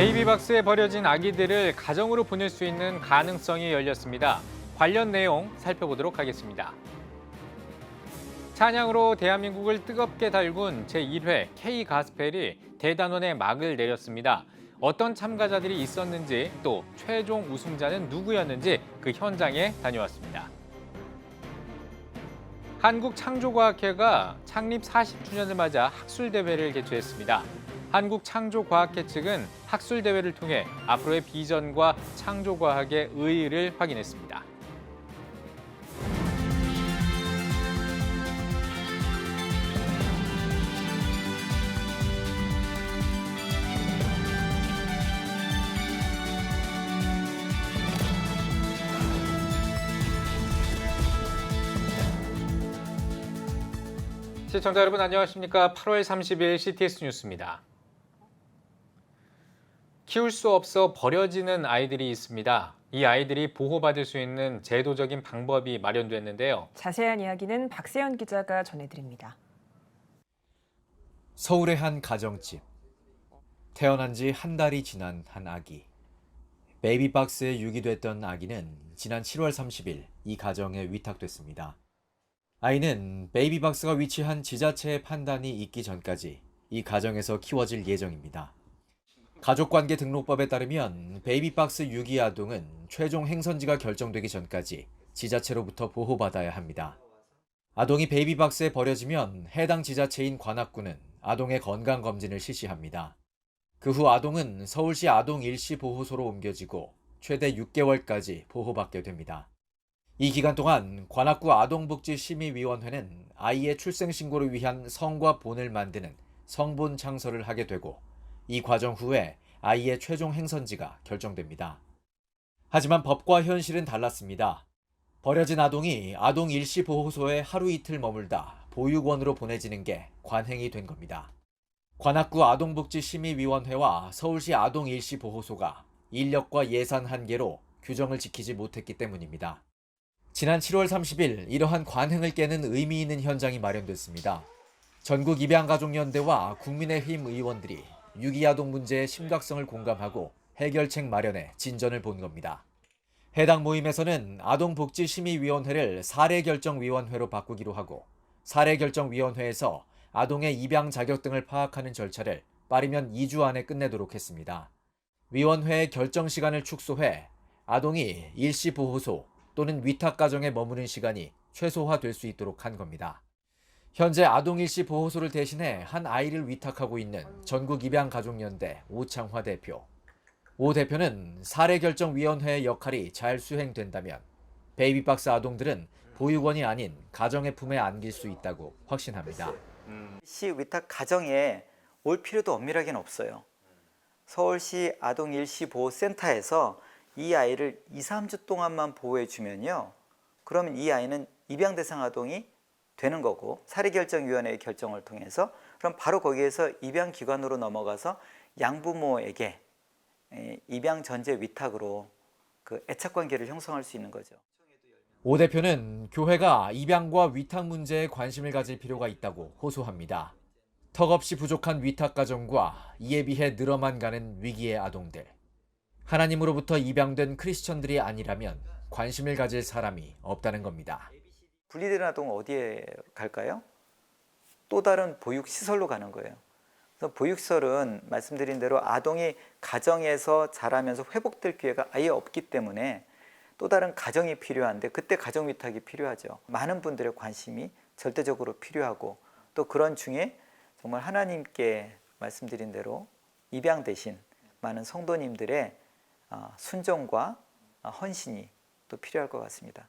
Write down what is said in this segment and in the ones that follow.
베이비박스에 버려진 아기들을 가정으로 보낼 수 있는 가능성이 열렸습니다. 관련 내용 살펴보도록 하겠습니다. 찬양으로 대한민국을 뜨겁게 달군 제1회 K가스펠이 대단원의 막을 내렸습니다. 어떤 참가자들이 있었는지 또 최종 우승자는 누구였는지 그 현장에 다녀왔습니다. 한국창조과학회가 창립 40주년을 맞아 학술대회를 개최했습니다. 한국창조과학회 측은 학술대회를 통해 앞으로의 비전과 창조과학의 의의를 확인했습니다. 시청자 여러분 안녕하십니까? 8월 30일 CTS 뉴스입니다. 키울 수 없어 버려지는 아이들이 있습니다. 이 아이들이 보호받을 수 있는 제도적인 방법이 마련됐는데요. 자세한 이야기는 박세현 기자가 전해드립니다. 서울의 한 가정집. 태어난 지 한 달이 지난 한 아기. 베이비박스에 유기됐던 아기는 지난 7월 30일 이 가정에 위탁됐습니다. 아이는 베이비박스가 위치한 지자체의 판단이 있기 전까지 이 가정에서 키워질 예정입니다. 가족관계 등록법에 따르면 베이비박스 유기 아동은 최종 행선지가 결정되기 전까지 지자체로부터 보호받아야 합니다. 아동이 베이비박스에 버려지면 해당 지자체인 관악구는 아동의 건강검진을 실시합니다. 그 후 아동은 서울시 아동 일시 보호소로 옮겨지고 최대 6개월까지 보호받게 됩니다. 이 기간 동안 관악구 아동복지심의위원회는 아이의 출생신고를 위한 성과 본을 만드는 성본 창설을 하게 되고 이 과정 후에 아이의 최종 행선지가 결정됩니다. 하지만 법과 현실은 달랐습니다. 버려진 아동이 아동 일시보호소에 하루 이틀 머물다 보육원으로 보내지는 게 관행이 된 겁니다. 관악구 아동복지심의위원회와 서울시 아동 일시보호소가 인력과 예산 한계로 규정을 지키지 못했기 때문입니다. 지난 7월 30일 이러한 관행을 깨는 의미 있는 현장이 마련됐습니다. 전국입양가족연대와 국민의힘 의원들이 유기아동 문제의 심각성을 공감하고 해결책 마련에 진전을 본 겁니다. 해당 모임에서는 아동복지심의위원회를 사례결정위원회로 바꾸기로 하고 사례결정위원회에서 아동의 입양 자격 등을 파악하는 절차를 빠르면 2주 안에 끝내도록 했습니다. 위원회의 결정 시간을 축소해 아동이 일시보호소 또는 위탁가정에 머무는 시간이 최소화될 수 있도록 한 겁니다. 현재 아동일시 보호소를 대신해 한 아이를 위탁하고 있는 전국입양가족연대 오창화 대표. 오 대표는 사례결정위원회의 역할이 잘 수행된다면 베이비박스 아동들은 보육원이 아닌 가정의 품에 안길 수 있다고 확신합니다. 시 위탁 가정에 올 필요도 엄밀하게는 없어요. 서울시 아동일시보호센터에서 이 아이를 2, 3주 동안만 보호해 주면요. 그러면 이 아이는 입양 대상 아동이 되는 거고 사례결정위원회의 결정을 통해서 그럼 바로 거기에서 입양기관으로 넘어가서 양부모에게 입양 전제 위탁으로 그 애착관계를 형성할 수 있는 거죠. 오 대표는 교회가 입양과 위탁 문제에 관심을 가질 필요가 있다고 호소합니다. 턱없이 부족한 위탁 가정과 이에 비해 늘어만 가는 위기의 아동들. 하나님으로부터 입양된 크리스천들이 아니라면 관심을 가질 사람이 없다는 겁니다. 분리된 아동은 어디에 갈까요? 또 다른 보육시설로 가는 거예요. 그래서 보육시설은 말씀드린 대로 아동이 가정에서 자라면서 회복될 기회가 아예 없기 때문에 또 다른 가정이 필요한데 그때 가정 위탁이 필요하죠. 많은 분들의 관심이 절대적으로 필요하고 또 그런 중에 정말 하나님께 말씀드린 대로 입양 대신 많은 성도님들의 순종과 헌신이 또 필요할 것 같습니다.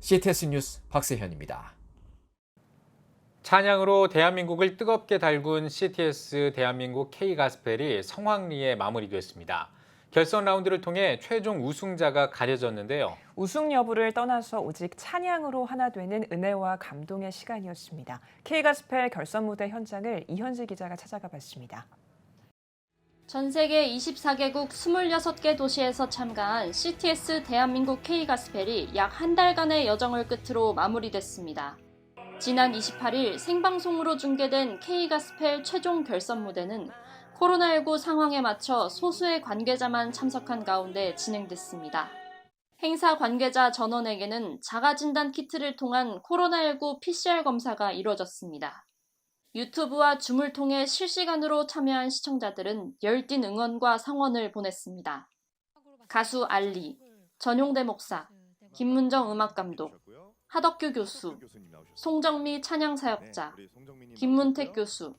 CTS 뉴스 박세현입니다. 찬양으로 대한민국을 뜨겁게 달군 CTS 대한민국 K가스펠이 성황리에 마무리됐습니다. 결선 라운드를 통해 최종 우승자가 가려졌는데요. 우승 여부를 떠나서 오직 찬양으로 하나 되는 은혜와 감동의 시간이었습니다. K가스펠 결선 무대 현장을 이현지 기자가 찾아가 봤습니다. 전 세계 24개국 26개 도시에서 참가한 CTS 대한민국 K가스펠이 약 한 달간의 여정을 끝으로 마무리됐습니다. 지난 28일 생방송으로 중계된 K가스펠 최종 결선 무대는 코로나19 상황에 맞춰 소수의 관계자만 참석한 가운데 진행됐습니다. 행사 관계자 전원에게는 자가진단 키트를 통한 코로나19 PCR 검사가 이뤄졌습니다. 유튜브와 줌을 통해 실시간으로 참여한 시청자들은 열띤 응원과 성원을 보냈습니다. 가수 알리, 전용대 목사, 김문정 음악감독, 하덕규 교수, 송정미 찬양사역자, 김문택 교수,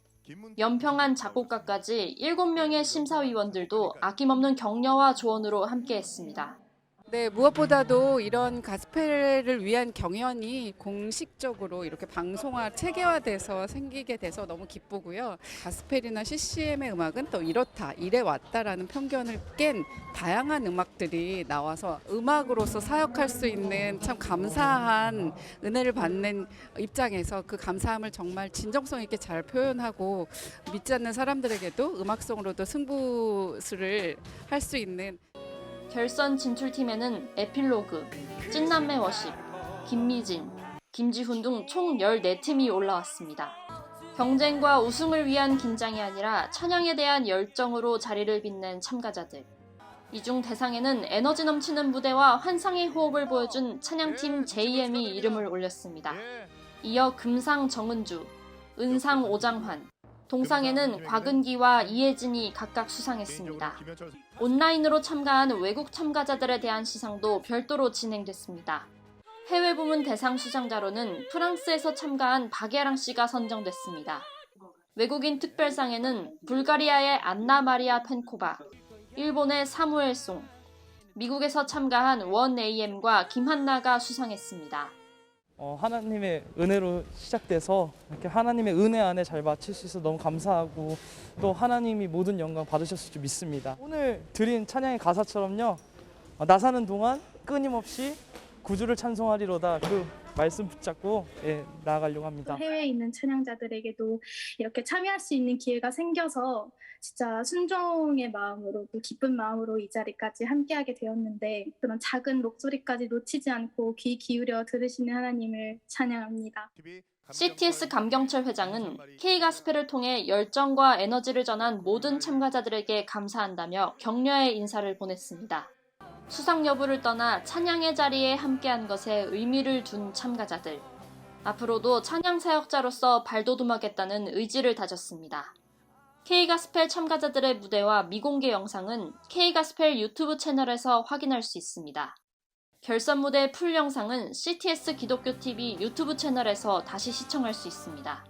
연평한 작곡가까지 7명의 심사위원들도 아낌없는 격려와 조언으로 함께했습니다. 네, 무엇보다도 이런 가스펠을 위한 경연이 공식적으로 이렇게 방송화, 체계화돼서 생기게 돼서 너무 기쁘고요. 가스펠이나 CCM의 음악은 또 이렇다, 이래 왔다라는 편견을 깬 다양한 음악들이 나와서 음악으로서 사역할 수 있는 참 감사한 은혜를 받는 입장에서 그 감사함을 정말 진정성 있게 잘 표현하고 믿지 않는 사람들에게도 음악성으로도 승부수를 할 수 있는 결선 진출팀에는 에필로그, 찐남매 워십, 김미진, 김지훈 등 총 14팀이 올라왔습니다. 경쟁과 우승을 위한 긴장이 아니라 찬양에 대한 열정으로 자리를 빛낸 참가자들. 이 중 대상에는 에너지 넘치는 무대와 환상의 호흡을 보여준 찬양팀 JM이 이름을 올렸습니다. 이어 금상 정은주, 은상 오장환, 동상에는 곽은기와 이혜진이 각각 수상했습니다. 온라인으로 참가한 외국 참가자들에 대한 시상도 별도로 진행됐습니다. 해외 부문 대상 수상자로는 프랑스에서 참가한 박예랑 씨가 선정됐습니다. 외국인 특별상에는 불가리아의 안나 마리아 펜코바, 일본의 사무엘송, 미국에서 참가한 원 AM과 김한나가 수상했습니다. 하나님의 은혜로 시작돼서 이렇게 하나님의 은혜 안에 잘 마칠 수 있어서 너무 감사하고 또 하나님이 모든 영광 받으셨을 줄 믿습니다. 오늘 드린 찬양의 가사처럼요. 나 사는 동안 끊임없이 구주를 찬송하리로다 그 말씀 붙잡고 나아가려고 합니다. 해외에 있는 찬양자들에게도 이렇게 참여할 수 있는 기회가 생겨서 진짜 순종의 마음으로 또 기쁜 마음으로 이 자리까지 함께하게 되었는데 그런 작은 목소리까지 놓치지 않고 귀 기울여 들으시는 하나님을 찬양합니다. CTS 감경철 회장은 K가스펠을 통해 열정과 에너지를 전한 모든 참가자들에게 감사한다며 격려의 인사를 보냈습니다. 수상 여부를 떠나 찬양의 자리에 함께한 것에 의미를 둔 참가자들. 앞으로도 찬양 사역자로서 발돋움하겠다는 의지를 다졌습니다. K가스펠 참가자들의 무대와 미공개 영상은 K가스펠 유튜브 채널에서 확인할 수 있습니다. 결선 무대 풀 영상은 CTS 기독교TV 유튜브 채널에서 다시 시청할 수 있습니다.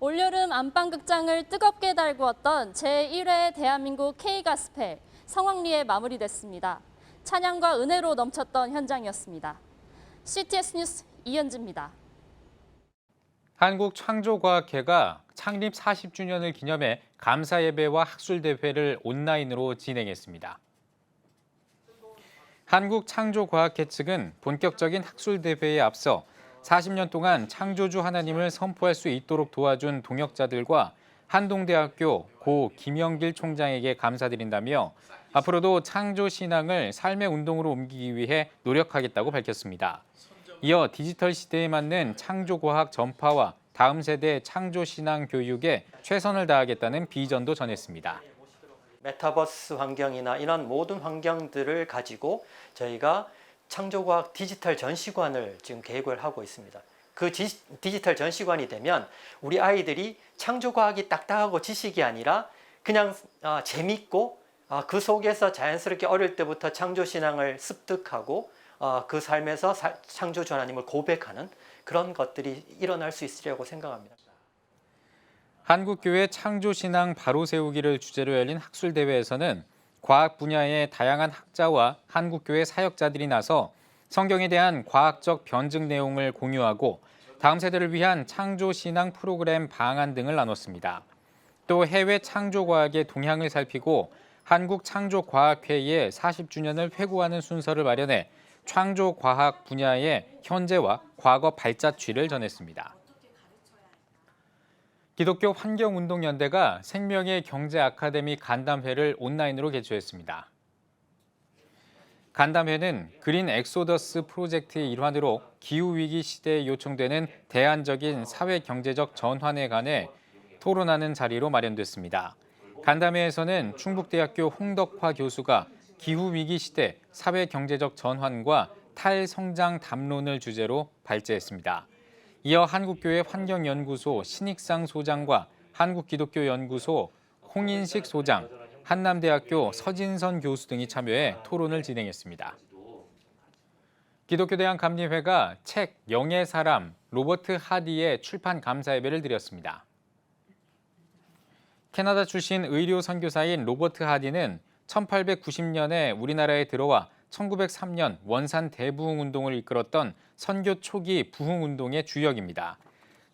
올여름 안방극장을 뜨겁게 달구었던 제1회 대한민국 K가스펠 성황리에 마무리됐습니다. 찬양과 은혜로 넘쳤던 현장이었습니다. CTS 뉴스 이현지입니다. 한국창조과학회가 창립 40주년을 기념해 감사예배와 학술대회를 온라인으로 진행했습니다. 한국창조과학회 측은 본격적인 학술대회에 앞서 40년 동안 창조주 하나님을 선포할 수 있도록 도와준 동역자들과 한동대학교 고 김영길 총장에게 감사드린다며 앞으로도 창조신앙을 삶의 운동으로 옮기기 위해 노력하겠다고 밝혔습니다. 이어 디지털 시대에 맞는 창조과학 전파와 다음 세대 창조신앙 교육에 최선을 다하겠다는 비전도 전했습니다. 메타버스 환경이나 이런 모든 환경들을 가지고 저희가 창조과학 디지털 전시관을 지금 계획을 하고 있습니다. 그 디지털 전시관이 되면 우리 아이들이 창조과학이 딱딱하고 지식이 아니라 그냥 재밌고 그 속에서 자연스럽게 어릴 때부터 창조신앙을 습득하고 그 삶에서 창조주 하나님을 고백하는 그런 것들이 일어날 수 있으리라고 생각합니다. 한국교회 창조신앙 바로 세우기를 주제로 열린 학술대회에서는 과학 분야의 다양한 학자와 한국교회 사역자들이 나서 성경에 대한 과학적 변증 내용을 공유하고 다음 세대를 위한 창조신앙 프로그램 방안 등을 나눴습니다. 또 해외 창조과학의 동향을 살피고 한국창조과학회의 40주년을 회고하는 순서를 마련해 창조과학 분야의 현재와 과거 발자취를 전했습니다. 기독교 환경운동연대가 생명의 경제 아카데미 간담회를 온라인으로 개최했습니다. 간담회는 그린 엑소더스 프로젝트의 일환으로 기후위기 시대에 요청되는 대안적인 사회 경제적 전환에 관해 토론하는 자리로 마련됐습니다. 간담회에서는 충북대학교 홍덕화 교수가 기후위기 시대 사회경제적 전환과 탈성장 담론을 주제로 발제했습니다. 이어 한국교회 환경연구소 신익상 소장과 한국기독교연구소 홍인식 소장, 한남대학교 서진선 교수 등이 참여해 토론을 진행했습니다. 기독교대학감리회가 책 영의 사람 로버트 하디의 출판 감사 예배를 드렸습니다. 캐나다 출신 의료 선교사인 로버트 하디는 1890년에 우리나라에 들어와 1903년 원산 대부흥 운동을 이끌었던 선교 초기 부흥 운동의 주역입니다.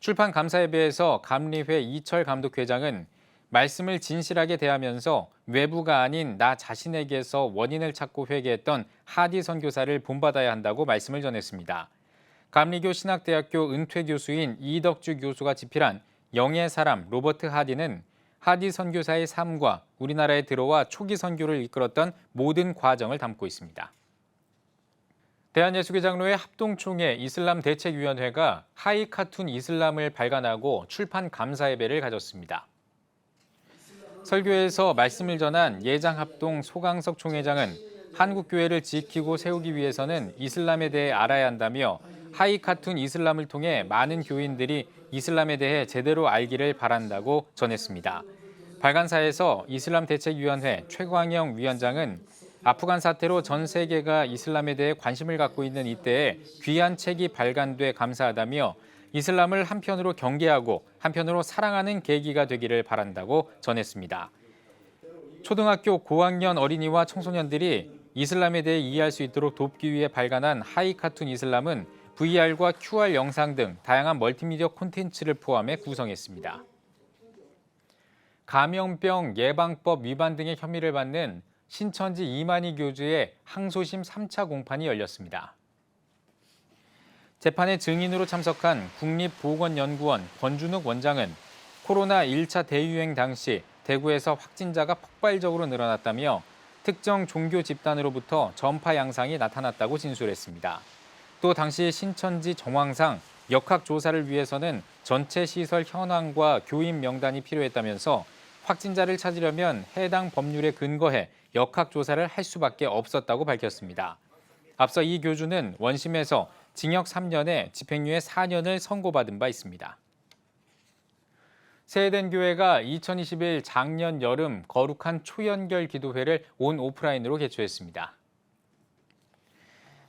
출판 감사 예배에서 감리회 이철 감독회장은 말씀을 진실하게 대하면서 외부가 아닌 나 자신에게서 원인을 찾고 회개했던 하디 선교사를 본받아야 한다고 말씀을 전했습니다. 감리교 신학대학교 은퇴 교수인 이덕주 교수가 집필한 영의 사람 로버트 하디는 하디 선교사의 삶과 우리나라에 들어와 초기 선교를 이끌었던 모든 과정을 담고 있습니다. 대한예수교장로회 합동총회 이슬람 대책위원회가 하이 카툰 이슬람을 발간하고 출판 감사 예배를 가졌습니다. 설교에서 말씀을 전한 예장합동 소강석 총회장은 한국교회를 지키고 세우기 위해서는 이슬람에 대해 알아야 한다며 하이 카툰 이슬람을 통해 많은 교인들이 이슬람에 대해 제대로 알기를 바란다고 전했습니다. 발간사에서 이슬람 대책위원회 최광영 위원장은 아프간 사태로 전 세계가 이슬람에 대해 관심을 갖고 있는 이때에 귀한 책이 발간돼 감사하다며 이슬람을 한편으로 경계하고 한편으로 사랑하는 계기가 되기를 바란다고 전했습니다. 초등학교 고학년 어린이와 청소년들이 이슬람에 대해 이해할 수 있도록 돕기 위해 발간한 하이 카툰 이슬람은 VR과 QR 영상 등 다양한 멀티미디어 콘텐츠를 포함해 구성했습니다. 감염병 예방법 위반 등의 혐의를 받는 신천지 이만희 교주의 항소심 3차 공판이 열렸습니다. 재판에 증인으로 참석한 국립보건연구원 권준욱 원장은 코로나 1차 대유행 당시 대구에서 확진자가 폭발적으로 늘어났다며 특정 종교 집단으로부터 전파 양상이 나타났다고 진술했습니다. 또 당시 신천지 정황상 역학조사를 위해서는 전체 시설 현황과 교인 명단이 필요했다면서 확진자를 찾으려면 해당 법률에 근거해 역학조사를 할 수밖에 없었다고 밝혔습니다. 앞서 이 교주는 원심에서 징역 3년에 집행유예 4년을 선고받은 바 있습니다. 세에덴교회가 2021 작년 여름 거룩한 초연결 기도회를 온 오프라인으로 개최했습니다.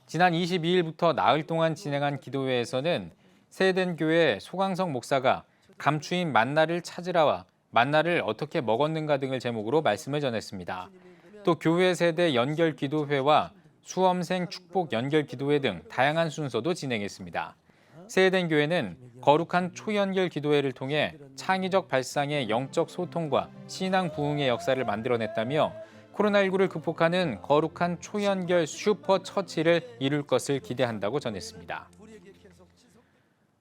지난 22일부터 나흘 동안 진행한 기도회에서는 세에덴교회 소강석 목사가 감추인 만나를 찾으라와 만나를 어떻게 먹었는가 등을 제목으로 말씀을 전했습니다. 또 교회 세대 연결 기도회와 수험생 축복 연결 기도회 등 다양한 순서도 진행했습니다. 세에덴 교회는 거룩한 초연결 기도회를 통해 창의적 발상의 영적 소통과 신앙 부흥의 역사를 만들어냈다며 코로나19를 극복하는 거룩한 초연결 슈퍼 처치를 이룰 것을 기대한다고 전했습니다.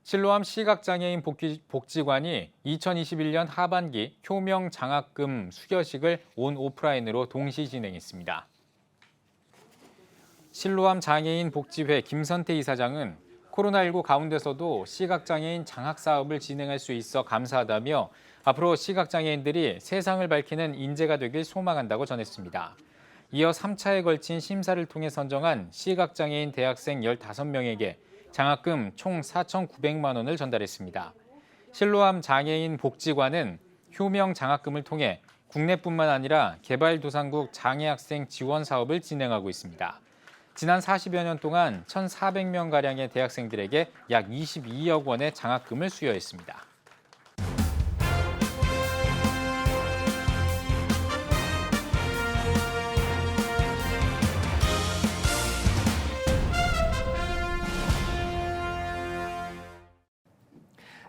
실로암 시각장애인 복지관이 2021년 하반기 효명 장학금 수여식을 온 오프라인으로 동시 진행했습니다. 실로암 장애인 복지회 김선태 이사장은 코로나19 가운데서도 시각장애인 장학 사업을 진행할 수 있어 감사하다며 앞으로 시각장애인들이 세상을 밝히는 인재가 되길 소망한다고 전했습니다. 이어 3차에 걸친 심사를 통해 선정한 시각장애인 대학생 15명에게 장학금 총 4,900만 원을 전달했습니다. 실로암 장애인 복지관은 효명 장학금을 통해 국내뿐만 아니라 개발도상국 장애학생 지원 사업을 진행하고 있습니다. 지난 40여 년 동안 1,400명가량의 대학생들에게 약 22억 원의 장학금을 수여했습니다.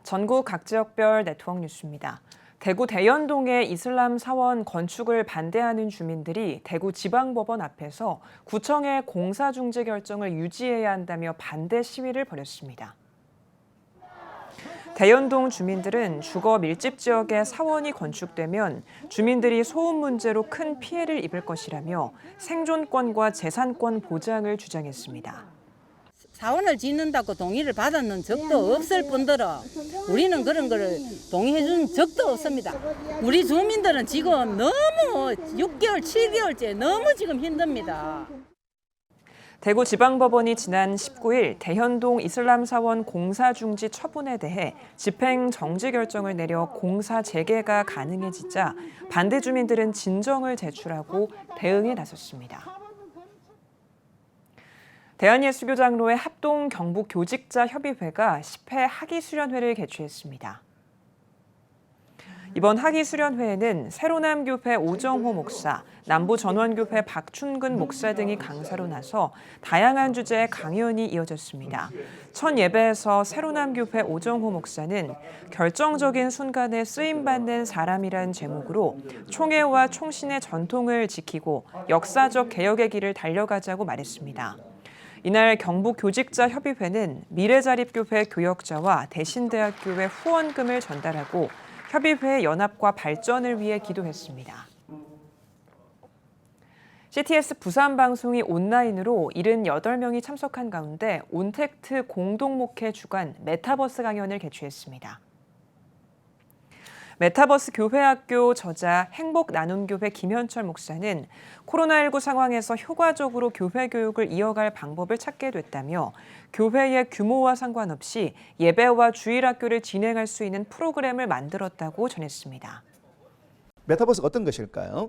전국 각 지역별 네트워크 뉴스입니다. 대구 대연동의 이슬람 사원 건축을 반대하는 주민들이 대구 지방법원 앞에서 구청의 공사 중지 결정을 유지해야 한다며 반대 시위를 벌였습니다. 대연동 주민들은 주거 밀집 지역에 사원이 건축되면 주민들이 소음 문제로 큰 피해를 입을 것이라며 생존권과 재산권 보장을 주장했습니다. 사원을 짓는다고 동의를 받았는 적도 없을 뿐더러 우리는 그런 거를 동의해 준 적도 없습니다. 우리 주민들은 지금 너무 6개월, 7개월째 너무 지금 힘듭니다. 대구지방법원이 지난 19일 대현동 이슬람사원 공사 중지 처분에 대해 집행 정지 결정을 내려 공사 재개가 가능해지자 반대 주민들은 진정을 제출하고 대응에 나섰습니다. 대한예수교장로회 합동 경북 교직자 협의회가 10회 학위 수련회를 개최했습니다. 이번 학위 수련회에는 세로남교회 오정호 목사, 남부전원교회 박춘근 목사 등이 강사로 나서 다양한 주제의 강연이 이어졌습니다. 첫 예배에서 세로남교회 오정호 목사는 결정적인 순간에 쓰임받는 사람이란 제목으로 총회와 총신의 전통을 지키고 역사적 개혁의 길을 달려가자고 말했습니다. 이날 경북교직자협의회는 미래자립교회 교역자와 대신대학교에 후원금을 전달하고 협의회의 연합과 발전을 위해 기도했습니다. CTS 부산방송이 온라인으로 78명이 참석한 가운데 온택트 공동목회 주간 메타버스 강연을 개최했습니다. 메타버스 교회학교 저자 행복나눔교회 김현철 목사는 코로나19 상황에서 효과적으로 교회 교육을 이어갈 방법을 찾게 됐다며 교회의 규모와 상관없이 예배와 주일학교를 진행할 수 있는 프로그램을 만들었다고 전했습니다. 메타버스가 어떤 것일까요?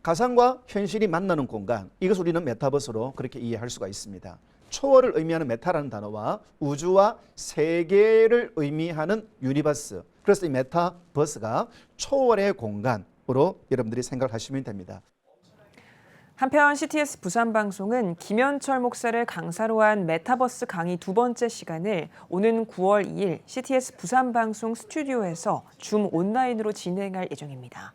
가상과 현실이 만나는 공간, 이것을 우리는 메타버스로 그렇게 이해할 수가 있습니다. 초월을 의미하는 메타라는 단어와 우주와 세계를 의미하는 유니버스, 그래서 이 메타버스가 초월의 공간으로 여러분들이 생각하시면 됩니다. 한편 CTS 부산방송은 김현철 목사를 강사로 한 메타버스 강의 두 번째 시간을 오는 9월 2일 CTS 부산방송 스튜디오에서 줌 온라인으로 진행할 예정입니다.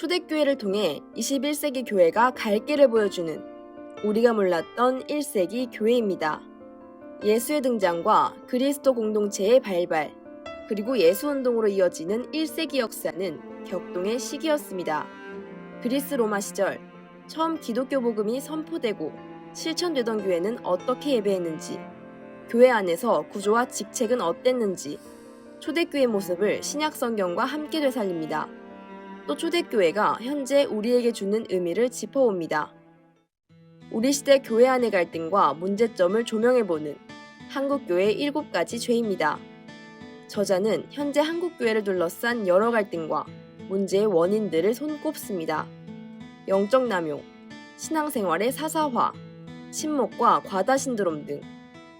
초대교회를 통해 21세기 교회가 갈 길을 보여주는 우리가 몰랐던 1세기 교회입니다. 예수의 등장과 그리스도 공동체의 발발, 그리고 예수운동으로 이어지는 1세기 역사는 격동의 시기였습니다. 그리스 로마 시절 처음 기독교 복음이 선포되고 실천되던 교회는 어떻게 예배했는지, 교회 안에서 구조와 직책은 어땠는지 초대교회 모습을 신약 성경과 함께 되살립니다. 또 초대교회가 현재 우리에게 주는 의미를 짚어봅니다. 우리 시대 교회 안의 갈등과 문제점을 조명해보는 한국교회의 7가지 죄입니다. 저자는 현재 한국교회를 둘러싼 여러 갈등과 문제의 원인들을 손꼽습니다. 영적 남용, 신앙생활의 사사화, 침묵과 과다 신드롬 등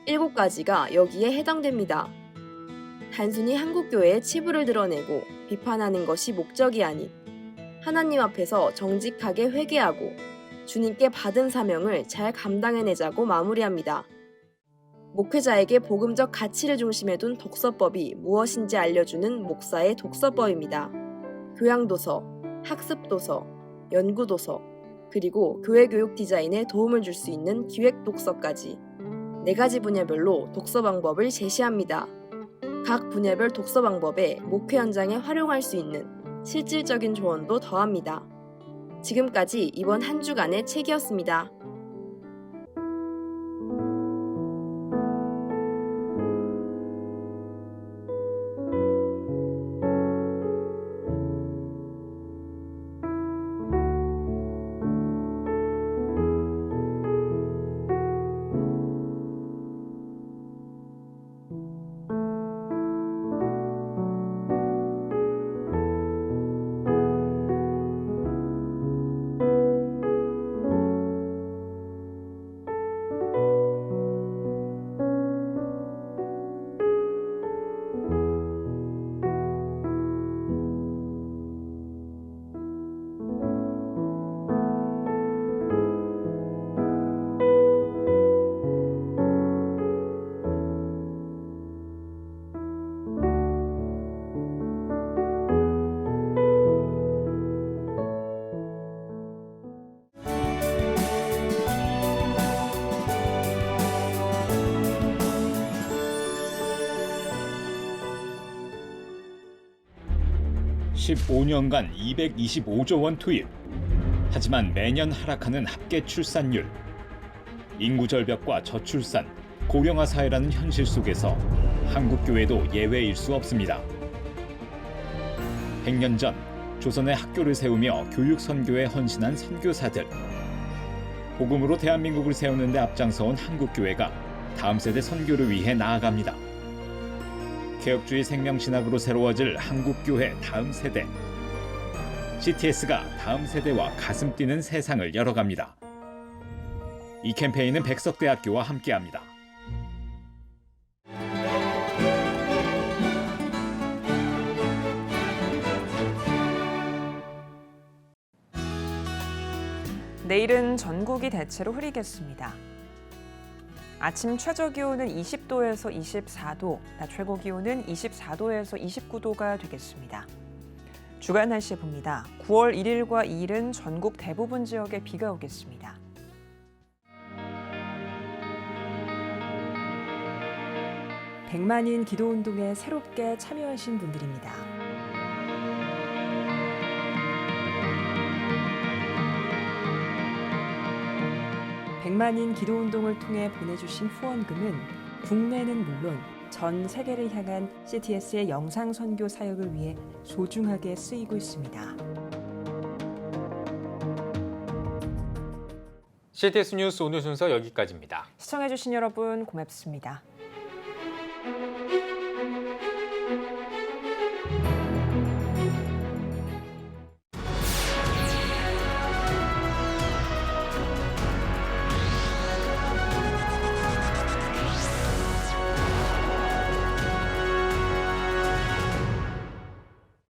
7가지가 여기에 해당됩니다. 단순히 한국교회의 치부를 드러내고 비판하는 것이 목적이 아닌 하나님 앞에서 정직하게 회개하고 주님께 받은 사명을 잘 감당해내자고 마무리합니다. 목회자에게 복음적 가치를 중심에 둔 독서법이 무엇인지 알려주는 목사의 독서법입니다. 교양도서, 학습도서, 연구도서, 그리고 교회교육 디자인에 도움을 줄 수 있는 기획독서까지 4가지 분야별로 독서 방법을 제시합니다. 각 분야별 독서 방법에 목회 현장에 활용할 수 있는 실질적인 조언도 더합니다. 지금까지 이번 한 주간의 책이었습니다. 15년간 225조 원 투입. 하지만 매년 하락하는 합계 출산율. 인구 절벽과 저출산, 고령화 사회라는 현실 속에서 한국 교회도 예외일 수 없습니다. 100년 전 조선의 학교를 세우며 교육 선교에 헌신한 선교사들. 복음으로 대한민국을 세우는 데 앞장서온 한국 교회가 다음 세대 선교를 위해 나아갑니다. 개혁주의 생명신학으로 새로워질 한국교회 다음 세대. CTS가 다음 세대와 가슴 뛰는 세상을 열어갑니다. 이 캠페인은 백석대학교와 함께합니다. 내일은 전국이 대체로 흐리겠습니다. 아침 최저기온은 20도에서 24도, 낮 최고기온은 24도에서 29도가 되겠습니다. 주간 날씨 봅니다. 9월 1일과 2일은 전국 대부분 지역에 비가 오겠습니다. 백만인 기도운동에 새롭게 참여하신 분들입니다. 백만인 기도운동을 통해 보내주신 후원금은 국내는 물론 전 세계를 향한 CTS의 영상 선교 사역을 위해 소중하게 쓰이고 있습니다. CTS 뉴스 오늘 순서 여기까지입니다. 시청해주신 여러분 고맙습니다.